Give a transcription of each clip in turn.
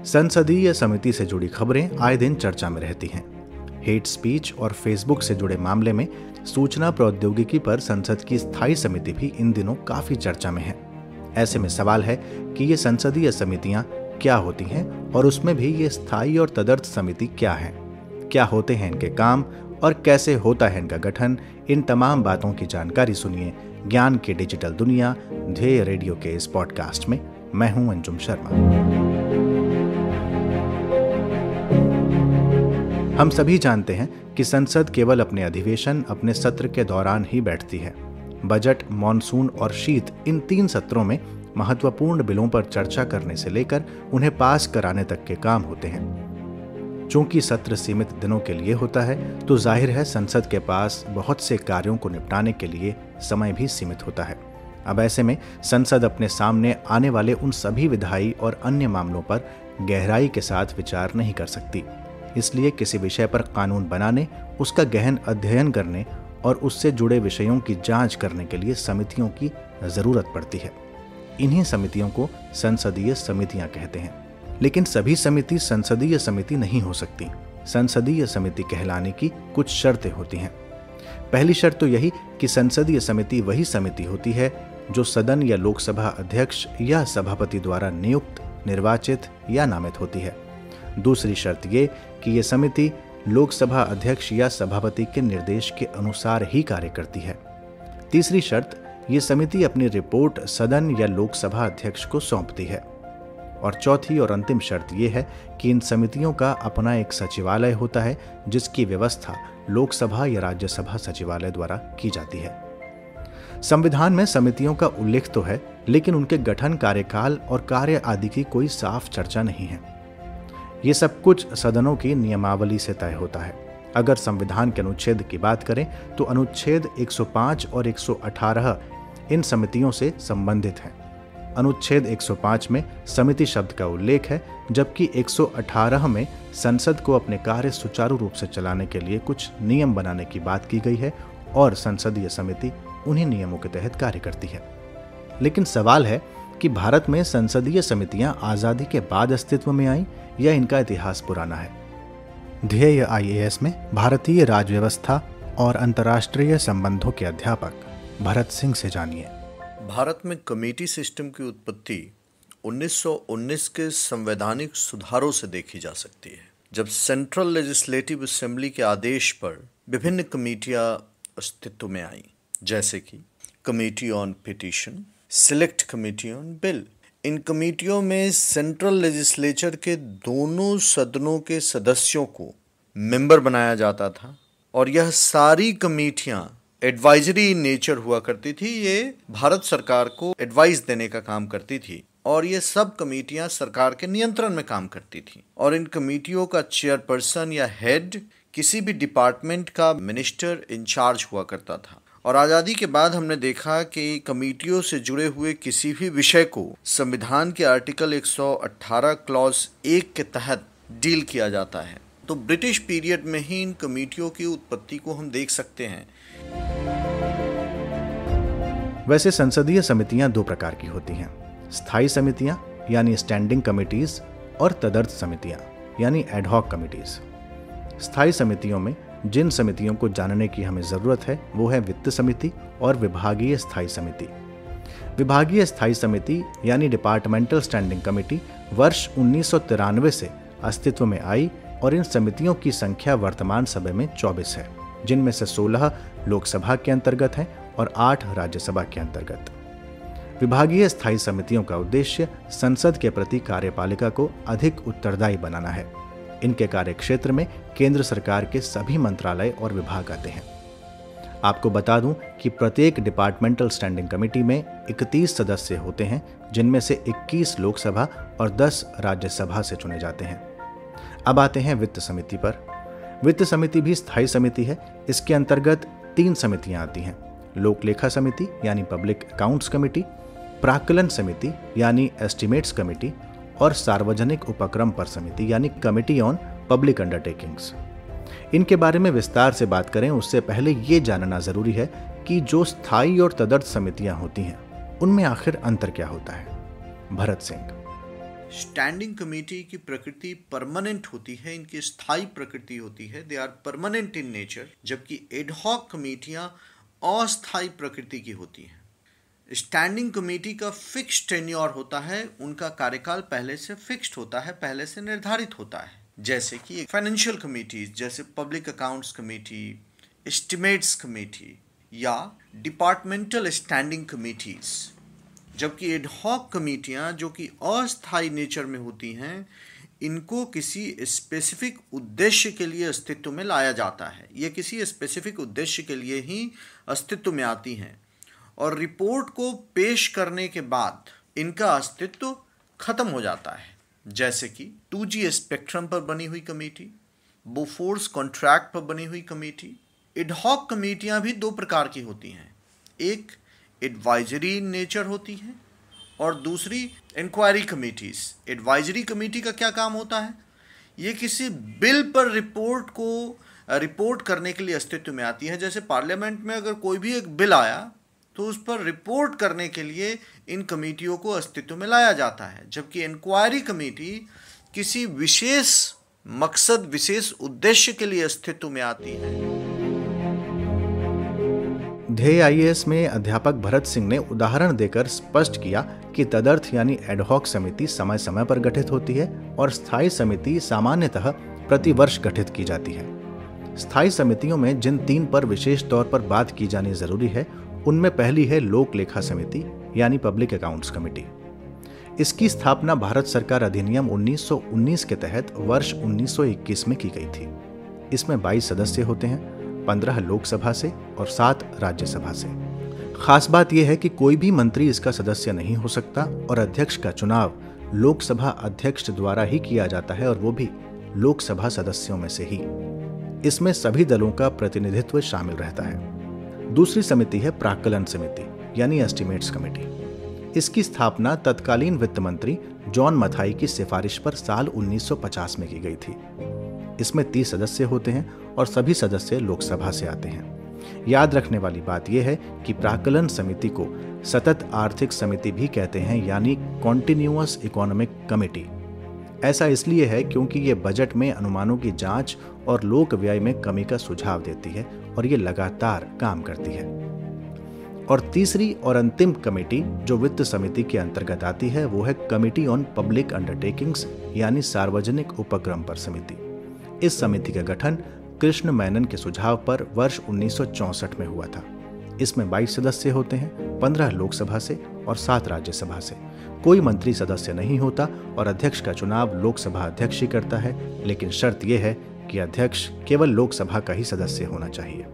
संसदीय समिति से जुड़ी खबरें आए दिन चर्चा में रहती हैं। हेट स्पीच और फेसबुक से जुड़े मामले में सूचना प्रौद्योगिकी पर संसद की स्थायी समिति भी इन दिनों काफी चर्चा में है। ऐसे में सवाल है कि ये संसदीय समितियां क्या होती हैं और उसमें भी ये स्थायी और तदर्थ समिति क्या है, क्या होते हैं इनके काम और कैसे होता है इनका गठन। इन तमाम बातों की जानकारी सुनिए ज्ञान की डिजिटल दुनिया ध्येय रेडियो के इस पॉडकास्ट में। मैं हूं अंजुम शर्मा। हम सभी जानते हैं कि संसद केवल अपने अधिवेशन, अपने सत्र के दौरान ही बैठती है। बजट, मॉनसून और शीत, इन 3 सत्रों में महत्वपूर्ण बिलों पर चर्चा करने से लेकर उन्हें पास कराने तक के काम होते हैं। चूंकि सत्र सीमित दिनों के लिए होता है, तो जाहिर है संसद के पास बहुत से कार्यों को निपटाने के लिए समय भी सीमित होता है। अब ऐसे में संसद अपने सामने आने वाले उन सभी विधायी और अन्य मामलों पर गहराई के साथ विचार नहीं कर सकती। इसलिए किसी विषय पर कानून बनाने, उसका गहन अध्ययन करने और उससे जुड़े विषयों की जांच करने के लिए समितियों की जरूरत पड़ती है। इन्हीं समितियों को संसदीय समितियां कहते हैं। लेकिन सभी समिति संसदीय समिति नहीं हो सकती। संसदीय समिति कहलाने की कुछ शर्तें होती हैं। पहली शर्त तो यही कि संसदीय समिति वही समिति होती है जो सदन या लोकसभा अध्यक्ष या सभापति द्वारा नियुक्त, निर्वाचित या नामित होती है। दूसरी शर्त ये कि ये समिति लोकसभा अध्यक्ष या सभापति के निर्देश के अनुसार ही कार्य करती है। तीसरी शर्त, ये समिति अपनी रिपोर्ट सदन या लोकसभा अध्यक्ष को सौंपती है। और चौथी और अंतिम शर्त यह है कि इन समितियों का अपना एक सचिवालय होता है, जिसकी व्यवस्था लोकसभा या राज्यसभा सचिवालय द्वारा की जाती है। संविधान में समितियों का उल्लेख तो है, लेकिन उनके गठन, कार्यकाल और कार्य आदि की कोई साफ चर्चा नहीं है। ये सब कुछ सदनों की नियमावली से तय होता है। अगर संविधान के अनुच्छेद की बात करें तो अनुच्छेद 105 और 118 इन समितियों से संबंधित हैं। अनुच्छेद 105 में समिति शब्द का उल्लेख है, जबकि 118 में संसद को अपने कार्य सुचारू रूप से चलाने के लिए कुछ नियम बनाने की बात की गई है और संसदीय समिति उन्हीं नियमों के तहत कार्य करती है। लेकिन सवाल है कि भारत में संसदीय समितियां आजादी के बाद अस्तित्व में आई या इनका इतिहास पुराना है। ध्येय IAS में भारतीय राज्य व्यवस्था और अंतर्राष्ट्रीय संबंधों के अध्यापक भरत सिंह से जानिए। भारत में कमेटी सिस्टम की उत्पत्ति 1919 के संवैधानिक सुधारों से देखी जा सकती है, जब सेंट्रल लेजिस्लेटिव असेंबली के आदेश पर विभिन्न कमेटियां अस्तित्व में आईं, जैसे कि committee on petition, select committee on bill. इन कमेटियों में सेंट्रल लेजिस्लेचर के दोनों सदनों के सदस्यों को मेंबर बनाया जाता था और यह सारी कमेटियां एडवाइजरी नेचर हुआ करती थी। ये भारत सरकार को एडवाइस देने का काम करती थी और ये सब कमेटियां सरकार के नियंत्रण में काम करती थी। और इन कमेटियों का चेयरपर्सन या हेड किसी भी डिपार्टमेंट का मिनिस्टर इंचार्ज हुआ करता था। और आज़ादी के बाद हमने देखा कि कमेटियों से जुड़े हुए किसी भी विषय को संविधान के आर्टिकल 118 क्लॉज 1 के तहत डील किया जाता है। तो ब्रिटिश पीरियड में ही इन कमेटियों की उत्पत्ति को हम देख सकते हैं। वैसे संसदीय समितियां 2 प्रकार की होती हैं, स्थायी समितियां यानी स्टैंडिंग कमिटीज और तदर्थ समितियां यानी एडहॉक कमिटीज। स्थायी समितियों में जिन समितियों को जानने की हमें जरूरत है वो है वित्त समिति और विभागीय स्थायी समिति। विभागीय स्थायी समिति यानी डिपार्टमेंटल स्टैंडिंग कमेटी वर्ष 1993 से अस्तित्व में आई और इन समितियों की संख्या वर्तमान समय में 24 है, जिनमें से 16 लोकसभा के अंतर्गत हैं और 8 राज्यसभा के अंतर्गत। विभागीय स्थायी समितियों का उद्देश्य संसद के प्रति कार्यपालिका को अधिक उत्तरदायी बनाना है। इनके कार्य क्षेत्र में केंद्र सरकार के सभी मंत्रालय और विभाग आते हैं। आपको बता दूं कि प्रत्येक डिपार्टमेंटल स्टैंडिंग कमेटी में 31 सदस्य होते हैं, जिनमें से 21 लोकसभा और 10 राज्यसभा से चुने जाते हैं। अब आते हैं वित्त समिति पर। वित्त समिति भी स्थायी समिति है। इसके अंतर्गत 3 समितियां आती हैं, लोक लेखा समिति यानी पब्लिक अकाउंट्स कमेटी, प्राक्कलन समिति यानी एस्टिमेट्स कमेटी और सार्वजनिक उपक्रम पर समिति यानी कमेटी ऑन पब्लिक अंडरटेकिंग्स। इनके बारे में विस्तार से बात करें उससे पहले ये जानना जरूरी है कि जो स्थायी और तदर्थ समितियां होती हैं उनमें आखिर अंतर क्या होता है। भरत सिंह। स्टैंडिंग कमेटी की प्रकृति परमानेंट होती है, इनकी स्थायी प्रकृति होती है, they are permanent in nature, जबकि एडहॉक कमेटियां अस्थायी प्रकृति की होती हैं। स्टैंडिंग कमेटी का फिक्स्ड टेन्योर होता है, उनका कार्यकाल पहले से फिक्स्ड होता है, पहले से निर्धारित होता है। जैसे कि फाइनेंशियल कमेटीज जैसे public accounts committee, estimates committee या डिपार्टमेंटल स्टैंडिंग कमेटीज। जबकि एडहॉक कमेटियां जो कि अस्थायी नेचर में होती हैं, इनको किसी स्पेसिफिक उद्देश्य के लिए अस्तित्व में लाया जाता है। ये किसी स्पेसिफिक उद्देश्य के लिए ही अस्तित्व में आती हैं और रिपोर्ट को पेश करने के बाद इनका अस्तित्व खत्म हो जाता है। जैसे कि 2G स्पेक्ट्रम पर बनी हुई कमेटी, बोफोर्स कॉन्ट्रैक्ट पर बनी हुई कमेटी। एडहॉक कमेटियां भी दो प्रकार की होती हैं, एक एडवाइजरी इन नेचर होती है और दूसरी इंक्वायरी कमेटीज। एडवाइजरी कमेटी का क्या काम होता है? ये किसी बिल पर रिपोर्ट करने के लिए अस्तित्व में आती है। जैसे पार्लियामेंट में अगर कोई भी एक बिल आया तो उस पर रिपोर्ट करने के लिए इन कमेटियों को अस्तित्व में लाया जाता है। जबकि इंक्वायरी कमेटी किसी विशेष मकसद, विशेष उद्देश्य के लिए अस्तित्व में आती है। ध्येय IAS में अध्यापक भरत सिंह ने उदाहरण देकर स्पष्ट किया कि तदर्थ यानी एडहॉक समिति समय समय पर गठित होती है और स्थायी समिति सामान्यतः प्रतिवर्ष गठित की जाती है। स्थायी समितियों में जिन 3 पर विशेष तौर पर बात की जानी जरूरी है, उनमें पहली है लोक लेखा समिति यानी पब्लिक अकाउंट्स कमेटी। इसकी स्थापना भारत सरकार अधिनियम 1919 के तहत वर्ष 1921 में की गई थी। इसमें 22 सदस्य होते हैं, 15 लोकसभा से और 7 राज्यसभा से। खास बात यह है कि कोई भी मंत्री इसका सदस्य नहीं हो सकता और अध्यक्ष का चुनाव लोकसभा अध्यक्ष द्वारा ही किया जाता है और वो भी लोकसभा सदस्यों में से ही। इसमें सभी दलों का प्रतिनिधित्व शामिल रहता है। दूसरी समिति है प्राक्कलन समिति यानी एस्टिमेट्स कमेटी। इसकी स्थापना तत्कालीन वित्त मंत्री जॉन मथाई की सिफारिश पर साल 1950 में की गई थी। इसमें 30 सदस्य होते हैं और सभी सदस्य लोकसभा से आते हैं। याद रखने वाली बात यह है कि प्राक्कलन समिति को सतत आर्थिक समिति भी कहते हैं यानी कॉन्टिन्यूअस इकोनॉमिक कमेटी। ऐसा इसलिए है क्योंकि ये बजट में अनुमानों की जांच और लोक व्यय में कमी का सुझाव देती है और ये लगातार काम करती है। और तीसरी और अंतिम कमेटी जो वित्त समिति के अंतर्गत आती है वो है कमिटी ऑन पब्लिक अंडरटेकिंग्स यानी सार्वजनिक उपक्रम पर समिति। इस समिति का गठन कृष्ण मेनन के सुझाव पर वर्ष 1964 में हुआ था। इसमें 22 सदस्य होते हैं, 15 लोकसभा से और 7 राज्यसभा से। कोई मंत्री सदस्य नहीं होता और अध्यक्ष का चुनाव लोकसभा अध्यक्ष ही करता है, लेकिन शर्त यह है कि अध्यक्ष केवल लोकसभा का ही सदस्य होना चाहिए।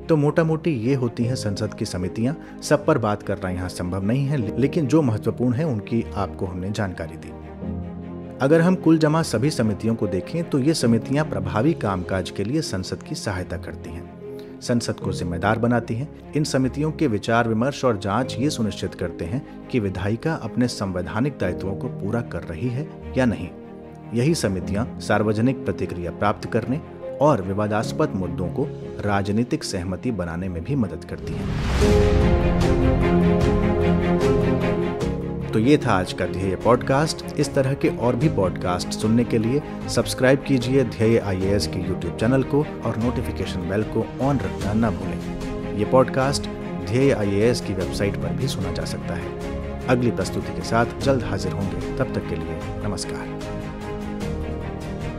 तो मोटा मोटी ये होती हैं संसद की समितियां। सब पर बात करना यहाँ संभव नहीं है, लेकिन जो महत्वपूर्ण है उनकी आपको हमने जानकारी दी। अगर हम कुल जमा सभी समितियों को देखें तो ये समितियां प्रभावी कामकाज के लिए संसद की सहायता करती हैं, संसद को जिम्मेदार बनाती हैं। इन समितियों के विचार विमर्श और जांच ये सुनिश्चित करते हैं कि विधायिका अपने संवैधानिक दायित्वों को पूरा कर रही है या नहीं। यही समितियां सार्वजनिक प्रतिक्रिया प्राप्त करने और विवादास्पद मुद्दों को राजनीतिक सहमति बनाने में भी मदद करती हैं। तो ये था आज का ध्येय पॉडकास्ट। इस तरह के और भी पॉडकास्ट सुनने के लिए सब्सक्राइब कीजिए ध्येय IAS के YouTube चैनल को और नोटिफिकेशन बेल को ऑन रखना ना भूलें। ये पॉडकास्ट ध्येय IAS की वेबसाइट पर भी सुना जा सकता है। अगली प्रस्तुति के साथ जल्द हाजिर होंगे। तब तक के लिए नमस्कार।